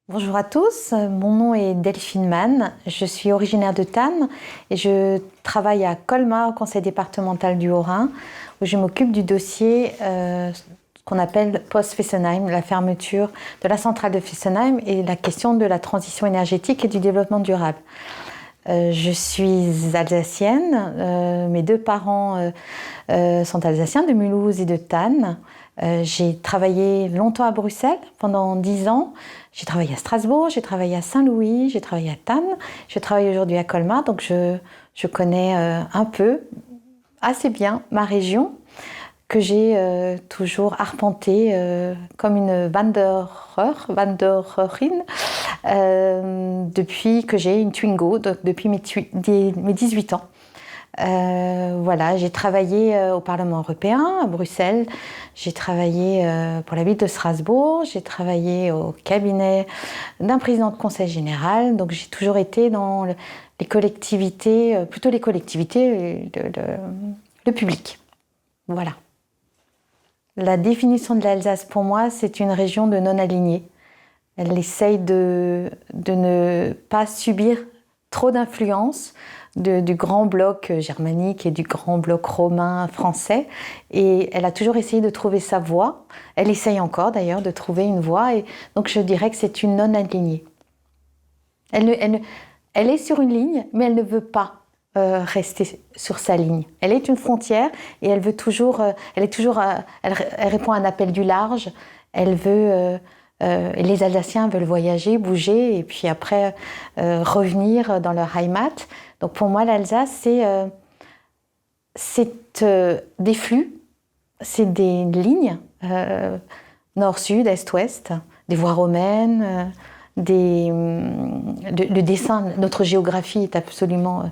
Bonjour à tous, mon nom est Delphine Mann, je suis originaire de Thann et je travaille à Colmar au conseil départemental du Haut-Rhin où je m'occupe du dossier qu'on appelle post-Fessenheim, la fermeture de la centrale de Fessenheim et la question de la transition énergétique et du développement durable. Je suis alsacienne, mes deux parents sont alsaciens de Mulhouse et de Thann. J'ai travaillé longtemps à Bruxelles, pendant 10 ans. J'ai travaillé à Strasbourg, j'ai travaillé à Saint-Louis, j'ai travaillé à Thann. Je travaille aujourd'hui à Colmar, donc je connais un peu, assez bien, ma région, que j'ai toujours arpentée comme une Wandererin, depuis que j'ai une Twingo, donc depuis mes 18 ans. Voilà, j'ai travaillé au Parlement européen, à Bruxelles. J'ai travaillé pour la ville de Strasbourg. J'ai travaillé au cabinet d'un président de conseil général. Donc j'ai toujours été dans les collectivités, plutôt les collectivités, le public. Voilà. La définition de l'Alsace pour moi, c'est une région de non-alignés. Elle essaye de ne pas subir trop d'influence du grand bloc germanique et du grand bloc romain français. Et elle a toujours essayé de trouver sa voie. Elle essaye encore d'ailleurs de trouver une voie. Et donc je dirais que c'est une non-alignée. Elle est sur une ligne, mais elle ne veut pas rester sur sa ligne. Elle est une frontière et elle veut toujours, elle répond à un appel du large. Elle veut, et les Alsaciens veulent voyager, bouger et puis après revenir dans leur Heimat. Donc pour moi, l'Alsace, c'est des flux, c'est des lignes, nord-sud, est-ouest, des voies romaines. Le dessin, notre géographie est absolument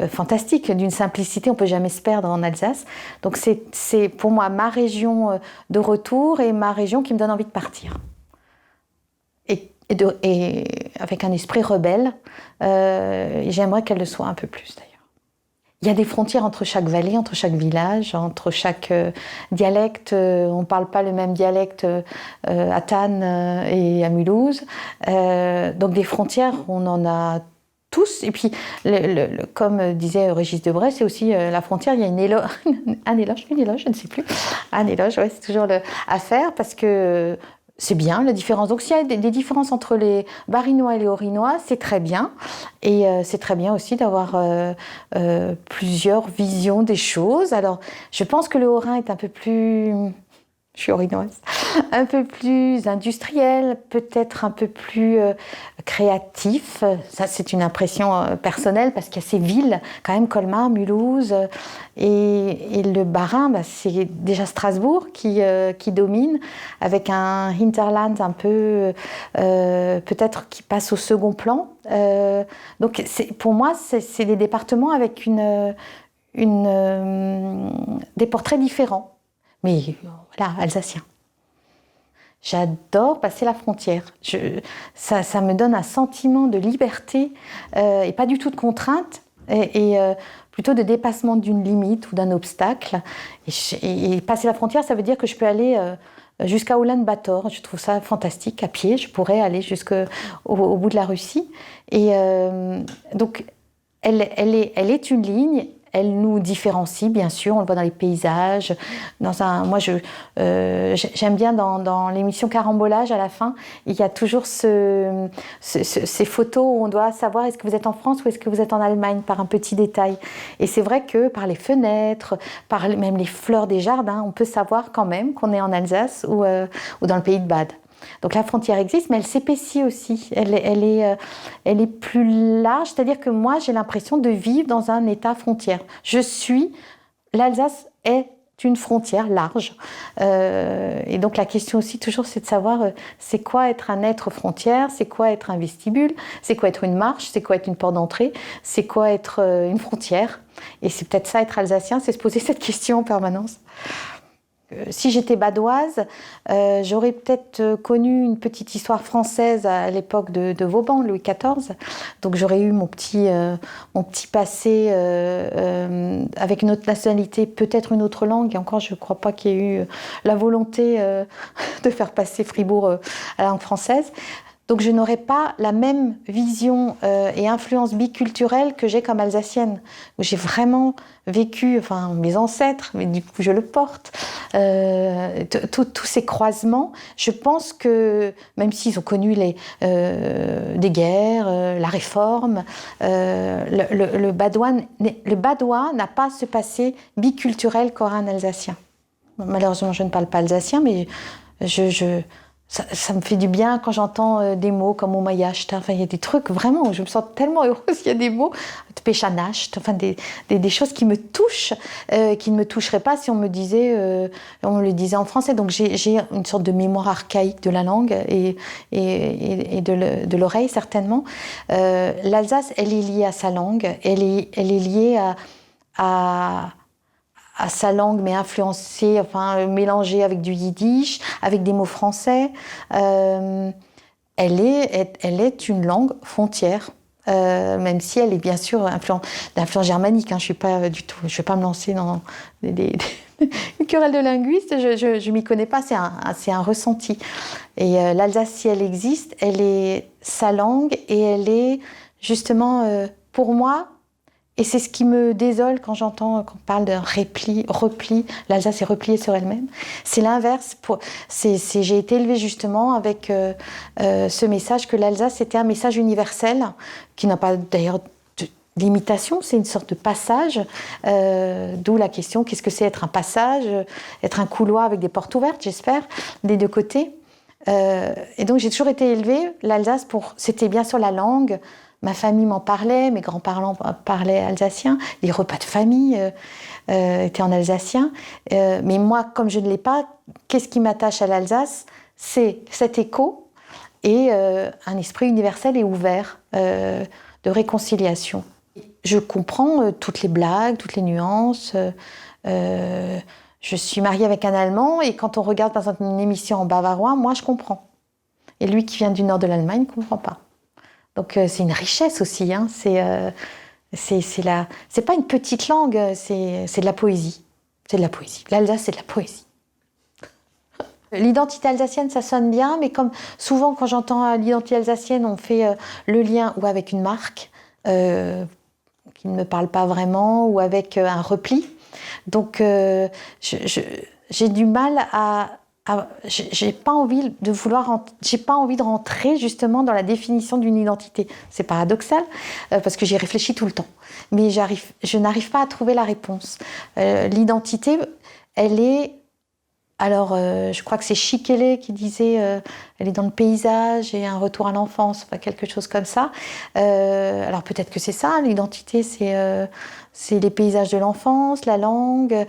fantastique, d'une simplicité, on ne peut jamais se perdre en Alsace. Donc c'est pour moi ma région de retour et ma région qui me donne envie de partir. Et avec un esprit rebelle, j'aimerais qu'elle le soit un peu plus d'ailleurs. Il y a des frontières entre chaque vallée, entre chaque village, entre chaque dialecte. On ne parle pas le même dialecte à Thann et à Mulhouse. Donc des frontières, on en a tous. Et puis, comme disait Régis Debray, c'est aussi la frontière, il y a une éloge, une éloge, je ne sais plus. Un éloge, ouais, c'est toujours à faire parce que c'est bien, la différence. Donc, s'il y a des différences entre les Barinois et les Haut-Rhinois, c'est très bien. Et c'est très bien aussi d'avoir plusieurs visions des choses. Alors, je pense que le Haut-Rhin est un peu plus... Je suis haut-rhinoise. Un peu plus industriel, peut-être un peu plus créatif. Ça, c'est une impression personnelle parce qu'il y a ces villes, quand même, Colmar, Mulhouse. Et le Bas-Rhin, bah, c'est déjà Strasbourg qui domine, avec un hinterland un peu, peut-être qui passe au second plan. Donc, pour moi, c'est des départements avec des portraits différents. Mais voilà, alsacien. J'adore passer la frontière. Ça me donne un sentiment de liberté et pas du tout de contrainte et plutôt de dépassement d'une limite ou d'un obstacle. Et passer la frontière, ça veut dire que je peux aller jusqu'à Ulaanbaatar. Je trouve ça fantastique. À pied, je pourrais aller jusqu'au bout de la Russie. Et donc, elle est une ligne. Elle nous différencie, bien sûr, on le voit dans les paysages. Moi, j'aime bien dans l'émission Carambolage, à la fin, il y a toujours ces photos où on doit savoir est-ce que vous êtes en France ou est-ce que vous êtes en Allemagne, par un petit détail. Et c'est vrai que par les fenêtres, par même les fleurs des jardins, on peut savoir quand même qu'on est en Alsace ou dans le pays de Bade. Donc la frontière existe, mais elle s'épaissit aussi. Elle est plus large, c'est-à-dire que moi, j'ai l'impression de vivre dans un état frontière. L'Alsace est une frontière large. Et donc la question aussi, toujours, c'est de savoir c'est quoi être un être frontière, c'est quoi être un vestibule, c'est quoi être une marche, c'est quoi être une porte d'entrée, c'est quoi être une frontière. Et c'est peut-être ça, être alsacien, c'est se poser cette question en permanence. Si j'étais badoise, j'aurais peut-être connu une petite histoire française à l'époque de Vauban, Louis XIV. Donc j'aurais eu mon petit passé avec une autre nationalité, peut-être une autre langue. Et encore, je ne crois pas qu'il y ait eu la volonté de faire passer Fribourg à la langue française. Donc je n'aurai pas la même vision et influence biculturelle que j'ai comme alsacienne, où j'ai vraiment vécu, enfin mes ancêtres, mais du coup je le porte, tous ces croisements. Je pense que, même s'ils ont connu des guerres, la réforme, le badois n'a pas ce passé biculturel qu'aura un alsacien. Malheureusement, je ne parle pas alsacien, mais ça me fait du bien quand j'entends des mots comme Omayasht. Enfin, il y a des trucs vraiment où je me sens tellement heureuse. Il y a des mots, Péchanacht, enfin des choses qui me touchent, qui ne me toucheraient pas si on me le disait en français. Donc j'ai une sorte de mémoire archaïque de la langue et de l'oreille certainement. L'Alsace, elle est liée à sa langue, elle est liée à sa langue, mais influencée, enfin mélangée avec du yiddish, avec des mots français. Elle est une langue frontière, même si elle est bien sûr d'influence germanique. Hein, je vais pas me lancer dans une querelle de linguistes. Je m'y connais pas. C'est un ressenti. Et l'Alsace, si elle existe, elle est sa langue et elle est justement pour moi. Et c'est ce qui me désole quand j'entends qu'on parle de repli. L'Alsace est repliée sur elle-même. C'est l'inverse. J'ai été élevée justement avec ce message que l'Alsace était un message universel, qui n'a pas d'ailleurs de limitation, c'est une sorte de passage. D'où la question, qu'est-ce que c'est être un passage, être un couloir avec des portes ouvertes, j'espère, des deux côtés. Et donc j'ai toujours été élevée, l'Alsace, c'était bien sûr la langue. Ma famille m'en parlait, mes grands-parents parlaient alsacien, les repas de famille étaient en alsacien. Mais moi, comme je ne l'ai pas, qu'est-ce qui m'attache à l'Alsace? C'est cet écho et un esprit universel et ouvert de réconciliation. Je comprends toutes les blagues, toutes les nuances. Je suis mariée avec un Allemand et quand on regarde par exemple une émission en bavarois, moi je comprends. Et lui qui vient du nord de l'Allemagne ne comprend pas. Donc c'est une richesse aussi, hein. C'est pas une petite langue, c'est de la poésie. C'est de la poésie. L'Alsace, c'est de la poésie. L'identité alsacienne, ça sonne bien, mais comme souvent quand j'entends l'identité alsacienne, on fait le lien ou avec une marque qui ne me parle pas vraiment, ou avec un repli. Donc j'ai du mal j'ai pas envie de rentrer justement dans la définition d'une identité. C'est paradoxal parce que j'y réfléchis tout le temps, mais je n'arrive pas à trouver la réponse. L'identité, elle est, alors je crois que c'est Chikele qui disait, elle est dans le paysage et un retour à l'enfance, enfin, quelque chose comme ça. Alors peut-être que c'est ça, l'identité, c'est les paysages de l'enfance, la langue.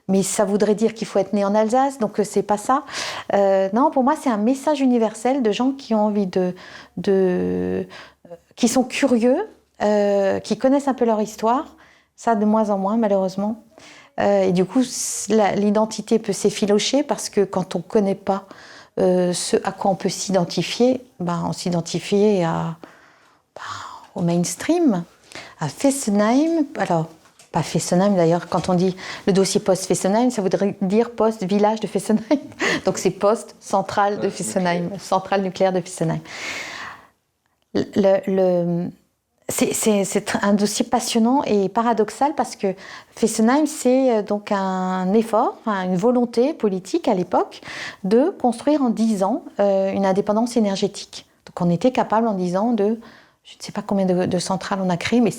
Mais ça voudrait dire qu'il faut être né en Alsace, donc c'est pas ça. Non, pour moi, c'est un message universel de gens qui ont envie qui sont curieux, qui connaissent un peu leur histoire. Ça, de moins en moins, malheureusement. Et du coup, l'identité peut s'effilocher parce que quand on ne connaît pas ce à quoi on peut s'identifier, on s'identifie au mainstream, à Fessenheim. Alors, pas Fessenheim d'ailleurs, quand on dit le dossier post-Fessenheim, ça voudrait dire post-village de Fessenheim. Donc c'est post-centrale de Fessenheim, centrale nucléaire de Fessenheim. C'est un dossier passionnant et paradoxal parce que Fessenheim, c'est donc un effort, une volonté politique à l'époque de construire en 10 ans une indépendance énergétique. Donc on était capable en 10 ans je ne sais pas combien de centrales on a créées, mais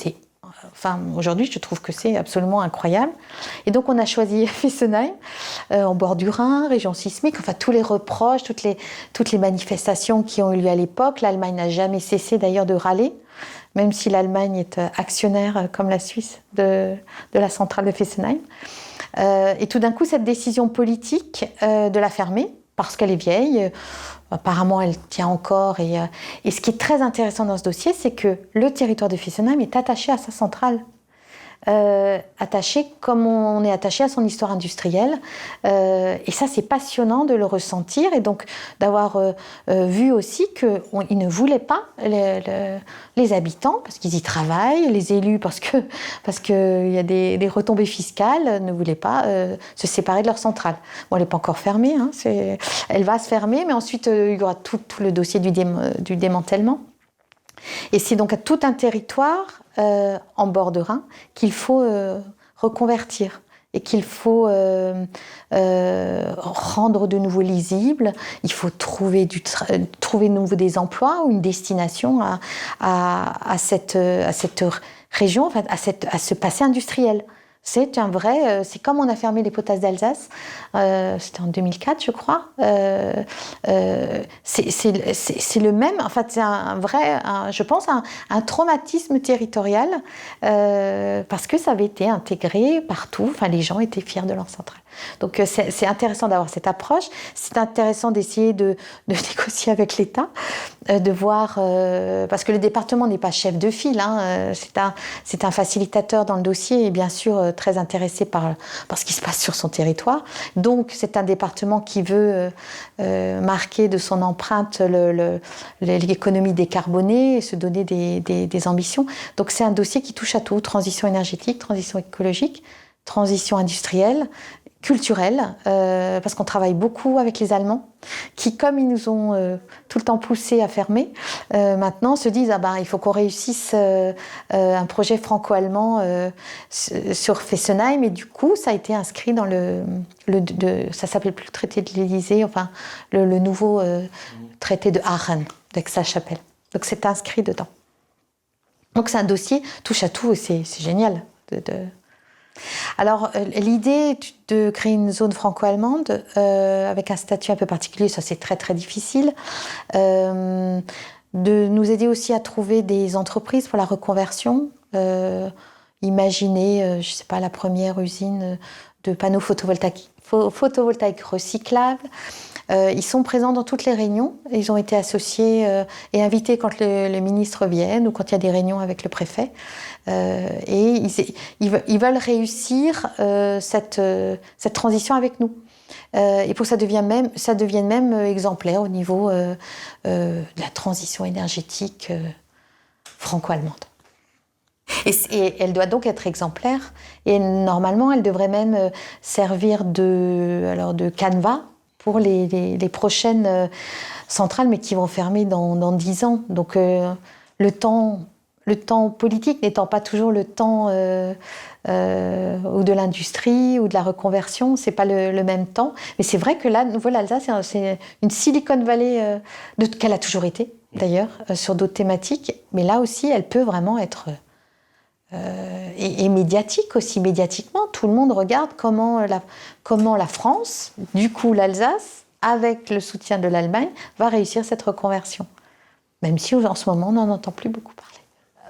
aujourd'hui, je trouve que c'est absolument incroyable. Et donc, on a choisi Fessenheim, en bord du Rhin, région sismique, enfin, tous les reproches, toutes les manifestations qui ont eu lieu à l'époque. L'Allemagne n'a jamais cessé d'ailleurs de râler, même si l'Allemagne est actionnaire, comme la Suisse, de la centrale de Fessenheim. Et tout d'un coup, cette décision politique de la fermer, parce qu'elle est vieille, apparemment elle tient encore. Et ce qui est très intéressant dans ce dossier, c'est que le territoire de Fessenheim est attaché à sa centrale. attaché comme on est attaché à son histoire industrielle. Et ça, c'est passionnant de le ressentir et donc d'avoir vu aussi qu'ils ne voulaient pas les habitants, parce qu'ils y travaillent, les élus, parce qu'il y a des retombées fiscales, ne voulaient pas se séparer de leur centrale. Bon, elle n'est pas encore fermée, hein, elle va se fermer, mais ensuite il y aura tout le dossier du démantèlement. Et c'est donc à tout un territoire en bord de Rhin qu'il faut reconvertir et qu'il faut rendre de nouveau lisible. Il faut trouver de nouveau des emplois ou une destination à cette région, enfin, à ce passé industriel. C'est un vrai. C'est comme on a fermé les potasses d'Alsace. C'était en 2004, je crois. C'est le même. En fait, c'est un vrai. Je pense un traumatisme territorial parce que ça avait été intégré partout. Enfin, les gens étaient fiers de leur centrale. Donc, c'est intéressant d'avoir cette approche. C'est intéressant d'essayer de négocier avec l'État, de voir parce que le département n'est pas chef de file. Hein, c'est un facilitateur dans le dossier et bien sûr très intéressé par ce qui se passe sur son territoire. Donc c'est un département qui veut marquer de son empreinte l'économie décarbonée et se donner des ambitions. Donc c'est un dossier qui touche à tout, transition énergétique, transition écologique, transition industrielle, culturelle, parce qu'on travaille beaucoup avec les Allemands, qui, comme ils nous ont tout le temps poussés à fermer, maintenant se disent il faut qu'on réussisse un projet franco-allemand sur Fessenheim, et du coup ça a été inscrit dans ça s'appelle plus le traité de l'Élysée, enfin le nouveau traité de Aachen, d'Aix-la-Chapelle. Donc c'est inscrit dedans. Donc c'est un dossier touche à tout et c'est génial. Alors, l'idée de créer une zone franco-allemande avec un statut un peu particulier, ça c'est très très difficile. De nous aider aussi à trouver des entreprises pour la reconversion. Imaginez, je sais pas, la première usine de panneaux photovoltaïques recyclables. Ils sont présents dans toutes les réunions. Ils ont été associés et invités quand les ministres viennent ou quand il y a des réunions avec le préfet. Et ils veulent réussir cette transition avec nous. Et pour que ça devienne même exemplaire au niveau de la transition énergétique franco-allemande. Et elle doit donc être exemplaire. Et normalement, elle devrait même servir de canevas pour les prochaines centrales, mais qui vont fermer dans 10 ans. Donc le temps politique n'étant pas toujours le temps ou de l'industrie ou de la reconversion, c'est pas le même temps. Mais c'est vrai que là, l'Alsace, c'est une Silicon Valley qu'elle a toujours été, d'ailleurs, sur d'autres thématiques. Mais là aussi, elle peut vraiment être... et médiatique aussi, médiatiquement. Tout le monde regarde comment la France, du coup l'Alsace, avec le soutien de l'Allemagne, va réussir cette reconversion. Même si en ce moment, on n'en entend plus beaucoup parler.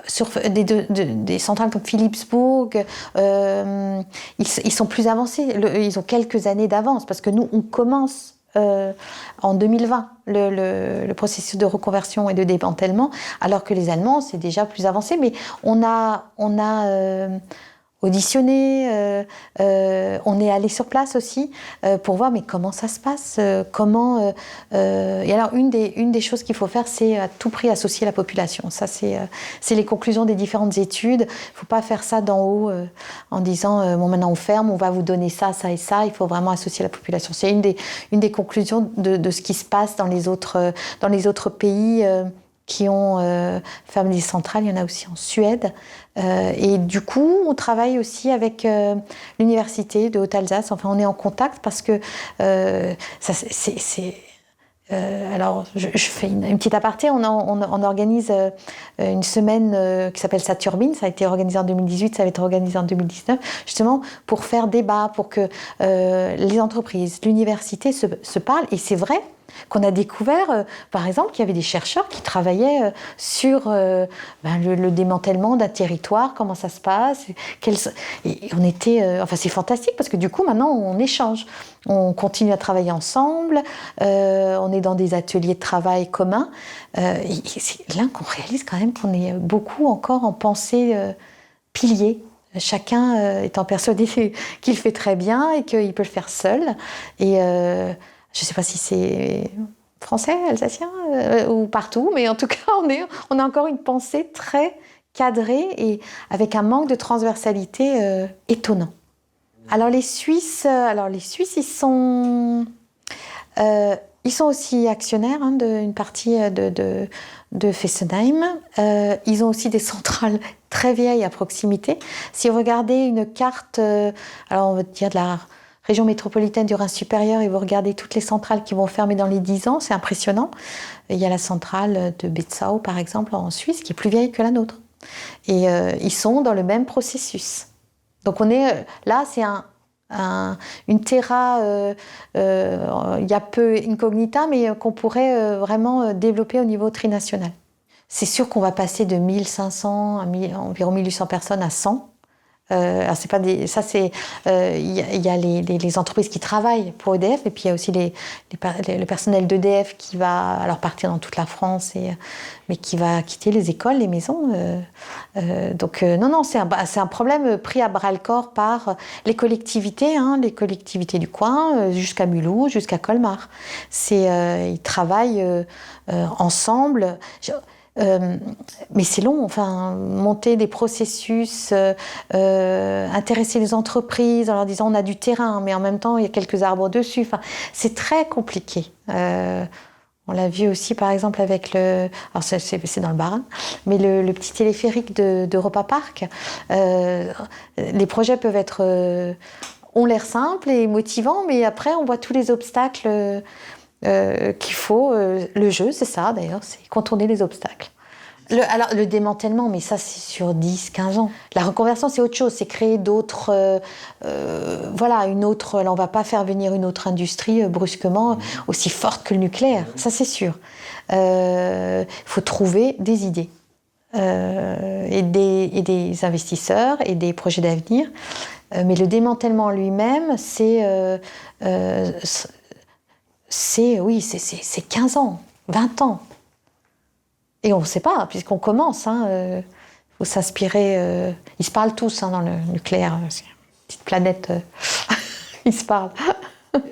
Sur des centrales comme Philipsburg, ils sont plus avancés. Ils ont quelques années d'avance, parce que nous, on commence en 2020 le processus de reconversion et de démantèlement, alors que les Allemands, c'est déjà plus avancé. Mais on a auditionné, on est allé sur place aussi pour voir mais comment ça se passe, et alors une des choses qu'il faut faire, c'est à tout prix associer la population. Ça c'est les conclusions des différentes études. Il ne faut pas faire ça d'en haut en disant bon, maintenant on ferme, on va vous donner ça et ça. Il faut vraiment associer la population. C'est une des conclusions de ce qui se passe dans les autres pays qui ont fermé des centrales. Il y en a aussi en Suède. Et du coup, on travaille aussi avec l'université de Haute-Alsace. Enfin, on est en contact parce que alors, je fais une petite aparté. On organise une semaine qui s'appelle Saturbine. Ça a été organisé en 2018, ça va être organisé en 2019, justement pour faire débat, pour que les entreprises, l'université se parlent. Et c'est vrai qu'on a découvert, par exemple, qu'il y avait des chercheurs qui travaillaient sur le démantèlement d'un territoire, comment ça se passe. Et on était, enfin, c'est fantastique parce que du coup, maintenant, on échange. On continue à travailler ensemble, on est dans des ateliers de travail communs. Et c'est là qu'on réalise quand même qu'on est beaucoup encore en pensée pilier chacun étant persuadé qu'il fait très bien et qu'il peut le faire seul. Et je ne sais pas si c'est français, alsacien ou partout, mais en tout cas, on a encore une pensée très cadrée et avec un manque de transversalité étonnant. Alors les Suisses, ils sont aussi actionnaires d'une partie de Fessenheim. Ils ont aussi des centrales très vieilles à proximité. Si vous regardez une carte, alors on va dire de la région métropolitaine du Rhin supérieur, et vous regardez toutes les centrales qui vont fermer dans les 10 ans, c'est impressionnant. Il y a la centrale de Betzau, par exemple, en Suisse, qui est plus vieille que la nôtre. Et ils sont dans le même processus. Donc on est là, c'est une terra, il y a peu incognita, mais qu'on pourrait vraiment développer au niveau trinational. C'est sûr qu'on va passer de 1500 à environ 1800 personnes à 100. Alors c'est pas ça, c'est y a les entreprises qui travaillent pour EDF, et puis il y a aussi le personnel d'EDF qui va alors partir dans toute la France, mais qui va quitter les écoles, les maisons. Donc non, c'est un problème pris à bras-le-corps par les collectivités du coin, jusqu'à Mulhouse, jusqu'à Colmar. Ils travaillent ensemble. Mais c'est long, monter des processus, intéresser les entreprises en leur disant on a du terrain, mais en même temps il y a quelques arbres dessus. C'est très compliqué. On l'a vu aussi par exemple avec alors c'est dans le Bas-Rhin, mais le petit téléphérique d'Europa Park. Les projets peuvent ont l'air simples et motivants, mais après on voit tous les obstacles. Qu'il faut. Le jeu, c'est ça d'ailleurs, c'est contourner les obstacles. Alors, le démantèlement, mais ça c'est sur 10-15 ans. La reconversion, c'est autre chose, c'est créer d'autres... une autre... Là, on ne va pas faire venir une autre industrie brusquement aussi forte que le nucléaire, ça c'est sûr. Il faut trouver des idées et des investisseurs et des projets d'avenir. Mais le démantèlement lui-même, c'est 15 ans, 20 ans. Et on ne sait pas, puisqu'on commence. Faut s'inspirer. Ils se parlent tous dans le nucléaire. C'est une petite planète. Ils se parlent.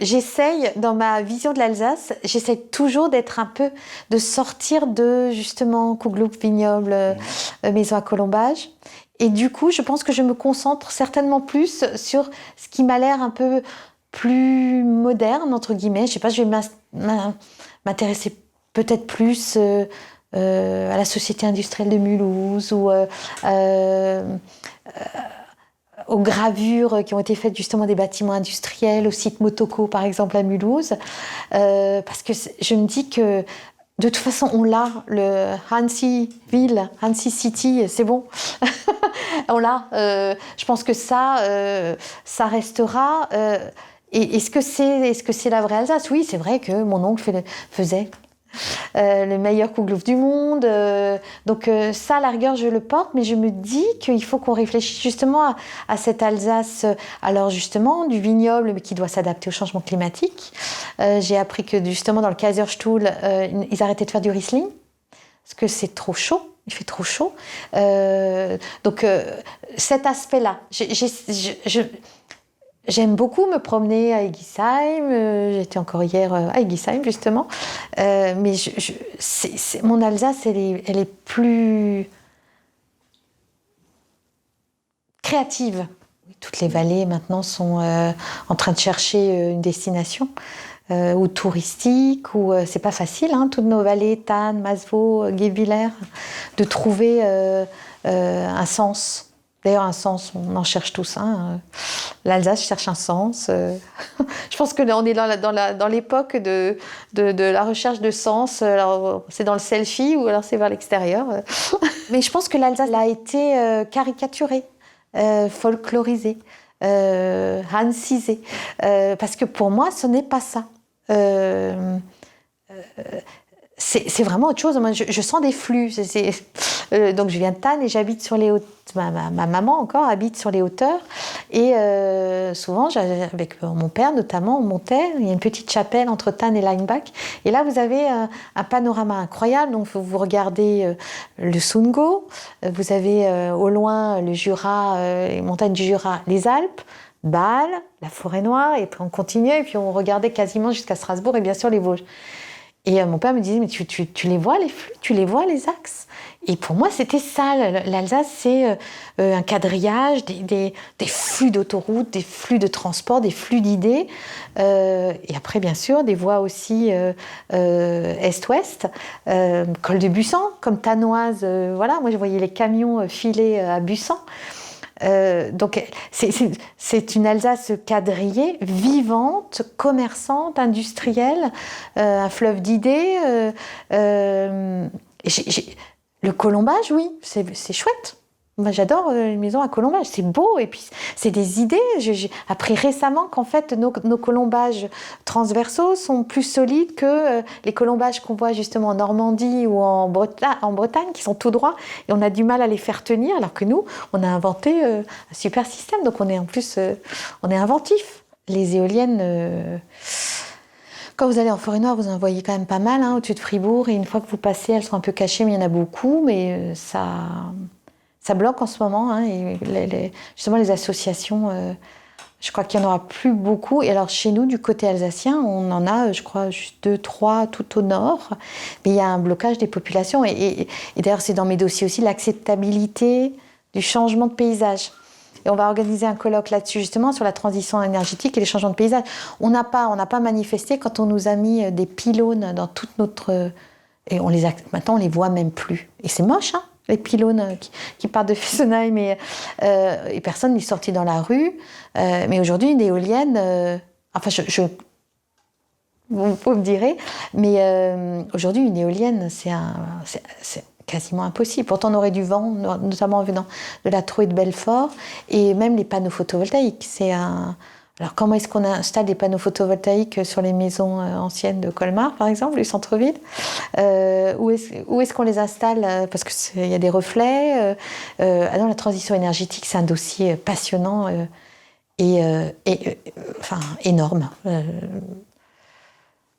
J'essaye, dans ma vision de l'Alsace, j'essaye toujours de sortir de, justement, Kouglouk, vignoble, maison à colombage. Et du coup, je pense que je me concentre certainement plus sur ce qui m'a l'air un peu plus moderne, entre guillemets. Je sais pas, je vais m'intéresser peut-être plus à la société industrielle de Mulhouse ou aux gravures qui ont été faites justement des bâtiments industriels, au site Motoko par exemple à Mulhouse, parce que je me dis que de toute façon on l'a, le Hansi-Ville, Hansi-City, c'est bon. On l'a. Je pense que ça restera. Et est-ce que c'est la vraie Alsace ? Oui, c'est vrai que mon oncle faisait le meilleur kouglouf du monde. Donc ça, à la rigueur, je le porte, mais je me dis qu'il faut qu'on réfléchisse justement à cette Alsace, alors justement, du vignoble, mais qui doit s'adapter au changement climatique. J'ai appris que justement, dans le Kaiserstuhl, ils arrêtaient de faire du Riesling, parce que c'est trop chaud. Il fait trop chaud. Donc cet aspect-là, j'aime beaucoup me promener à Egisheim. J'étais encore hier à Egisheim, justement. Mais mon Alsace, elle est plus créative. Toutes les vallées, maintenant, sont en train de chercher une destination. Ou touristique, ou c'est pas facile, toutes nos vallées, Thann, Masevaux, Guebwiller, de trouver un sens. D'ailleurs, un sens, on en cherche tous. L'Alsace cherche un sens. Je pense que on est dans l'époque de la recherche de sens. Alors, c'est dans le selfie ou alors c'est vers l'extérieur. Mais je pense que l'Alsace a été caricaturée, folklorisée, hancisée. Parce que pour moi, ce n'est pas ça. c'est vraiment autre chose. Moi, je sens des flux. Donc, je viens de Thann et j'habite sur les hauteurs. Ma maman, encore, habite sur les hauteurs. Et souvent, avec mon père, notamment, on montait. Il y a une petite chapelle entre Thann et Leinbach. Et là, vous avez un panorama incroyable. Donc, vous regardez le Sundgau. Vous avez au loin le Jura, les montagnes du Jura, les Alpes, Bâle, la forêt noire. Et puis, on continuait. Et puis, on regardait quasiment jusqu'à Strasbourg et bien sûr les Vosges. Et mon père me disait, mais tu les vois les flux, tu les vois les axes. Et pour moi, c'était ça. L'Alsace, c'est un quadrillage, des flux d'autoroutes, des flux de transport, des flux d'idées. Et après, bien sûr, des voies aussi est-ouest. Col de Bussan, comme Thannoise. Voilà, moi, je voyais les camions filer à Bussan. Donc c'est une Alsace quadrillée, vivante, commerçante, industrielle, un fleuve d'idées. Le colombage, oui, c'est chouette. Moi, j'adore les maisons à colombage, c'est beau et puis c'est des idées. J'ai appris récemment qu'en fait nos colombages transversaux sont plus solides que les colombages qu'on voit justement en Normandie ou en Bretagne qui sont tout droits et on a du mal à les faire tenir alors que nous on a inventé un super système, donc on est en plus on est inventif. Les éoliennes, quand vous allez en forêt noire, vous en voyez quand même pas mal au-dessus de Fribourg et une fois que vous passez, elles sont un peu cachées mais il y en a beaucoup, mais ça bloque en ce moment, et justement les associations, je crois qu'il n'y en aura plus beaucoup. Et alors chez nous, du côté alsacien, on en a, je crois, juste 2, 3 tout au nord. Mais il y a un blocage des populations. Et d'ailleurs, c'est dans mes dossiers aussi, l'acceptabilité du changement de paysage. Et on va organiser un colloque là-dessus, justement, sur la transition énergétique et les changements de paysage. On n'a pas manifesté quand on nous a mis des pylônes dans toute notre... Et maintenant, on les voit même plus. Et c'est moche, les pylônes qui partent de Fessenheim et personne n'est sorti dans la rue. Mais aujourd'hui, une éolienne... vous me direz, mais aujourd'hui, une éolienne, c'est quasiment impossible. Pourtant, on aurait du vent, notamment venant de la Trouée de Belfort, et même les panneaux photovoltaïques. Alors, comment est-ce qu'on installe des panneaux photovoltaïques sur les maisons anciennes de Colmar, par exemple, du centre-ville ? Où est-ce qu'on les installe ? Parce qu'il y a des reflets. La transition énergétique, c'est un dossier passionnant énorme.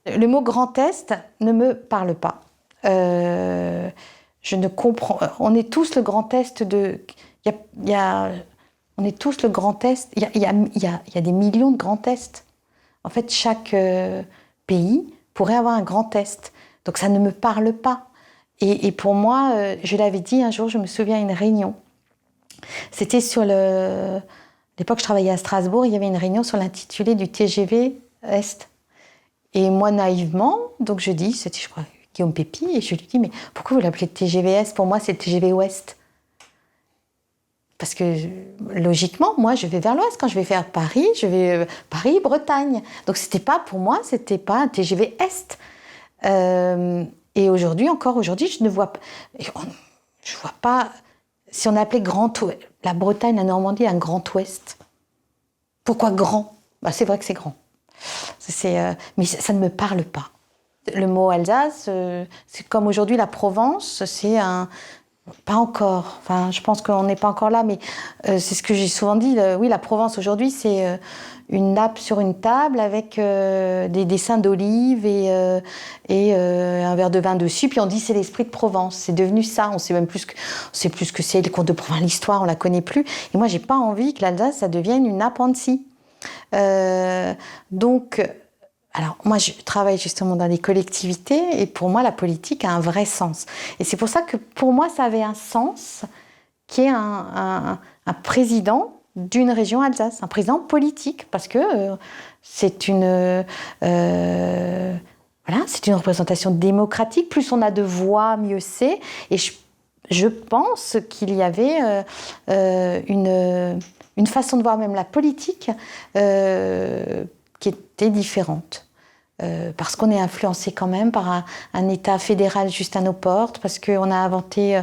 Le mot Grand Est ne me parle pas. Je ne comprends... On est tous le Grand Est de... On est tous le Grand Est. Il y a des millions de Grand Est. En fait, chaque pays pourrait avoir un Grand Est. Donc ça ne me parle pas. Et pour moi, je l'avais dit un jour, je me souviens à une réunion. C'était sur à l'époque, je travaillais à Strasbourg, il y avait une réunion sur l'intitulé du TGV Est. Et moi, naïvement, donc je dis, c'était, je crois, Guillaume Pépi, et je lui dis, mais pourquoi vous l'appelez TGV Est ? Pour moi, c'est le TGV Ouest. Parce que, logiquement, moi, je vais vers l'Ouest. Quand je vais faire Paris, je vais Paris-Bretagne. Donc, pour moi, c'était pas un TGV Est. Et aujourd'hui, je ne vois pas... Je vois pas... Si on appelait la Bretagne, la Normandie, un Grand Ouest. Pourquoi grand ? C'est vrai que c'est grand. Mais ça ne me parle pas. Le mot Alsace, c'est comme aujourd'hui la Provence, c'est un... Pas encore. Enfin, je pense qu'on n'est pas encore là, mais c'est ce que j'ai souvent dit. Oui, la Provence aujourd'hui, c'est une nappe sur une table avec des dessins d'olive et un verre de vin dessus. Puis on dit c'est l'esprit de Provence. C'est devenu ça. On sait même plus que c'est les contes de Provence, l'histoire, on la connaît plus. Et moi, j'ai pas envie que l'Alsace ça devienne une nappe Annecy. Alors, moi, je travaille justement dans les collectivités et pour moi, la politique a un vrai sens. Et c'est pour ça que, pour moi, ça avait un sens qui est un président d'une région Alsace, un président politique, parce que c'est une représentation démocratique. Plus on a de voix, mieux c'est. Et je pense qu'il y avait une façon de voir même la politique qui était différente. parce qu'on est influencé quand même par un État fédéral juste à nos portes, parce qu'on a inventé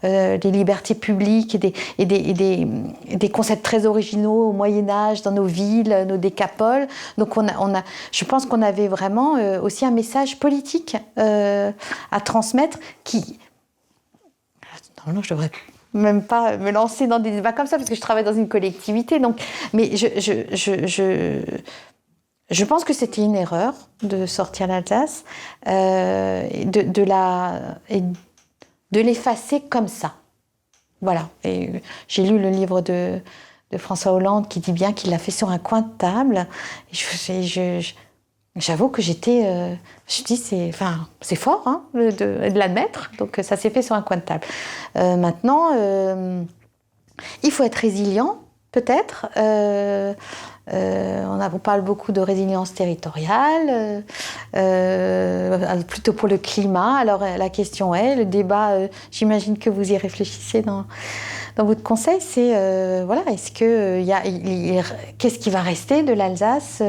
des libertés publiques et des concepts très originaux au Moyen-Âge dans nos villes, nos décapoles. Donc je pense qu'on avait vraiment aussi un message politique à transmettre qui... Non, je devrais même pas me lancer dans des débats comme ça, parce que je travaille dans une collectivité. Donc, mais je pense que c'était une erreur de sortir l'Alsace, et de l'effacer comme ça. Voilà. Et j'ai lu le livre de François Hollande qui dit bien qu'il l'a fait sur un coin de table. Et j'avoue que j'étais... je dis, c'est fort hein, de l'admettre. Donc ça s'est fait sur un coin de table. Maintenant, il faut être résilient, peut-être. On parle beaucoup de résilience territoriale, plutôt pour le climat. Alors la question est, le débat, j'imagine que vous y réfléchissez dans votre conseil, c'est voilà, est-ce que qu'est-ce qui va rester de l'Alsace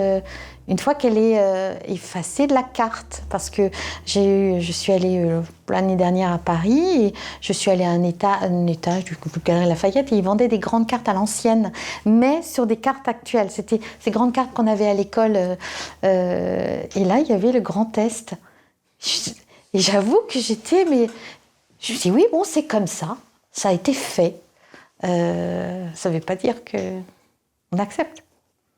une fois qu'elle est effacée de la carte? Parce que je suis allée l'année dernière à Paris et je suis allée à un étage du Galerie Lafayette et ils vendaient des grandes cartes à l'ancienne, mais sur des cartes actuelles. C'était ces grandes cartes qu'on avait à l'école. Et là, il y avait le Grand Est. Et j'avoue que mais je me suis dit, oui, bon, c'est comme ça. Ça a été fait. Ça ne veut pas dire qu'on accepte.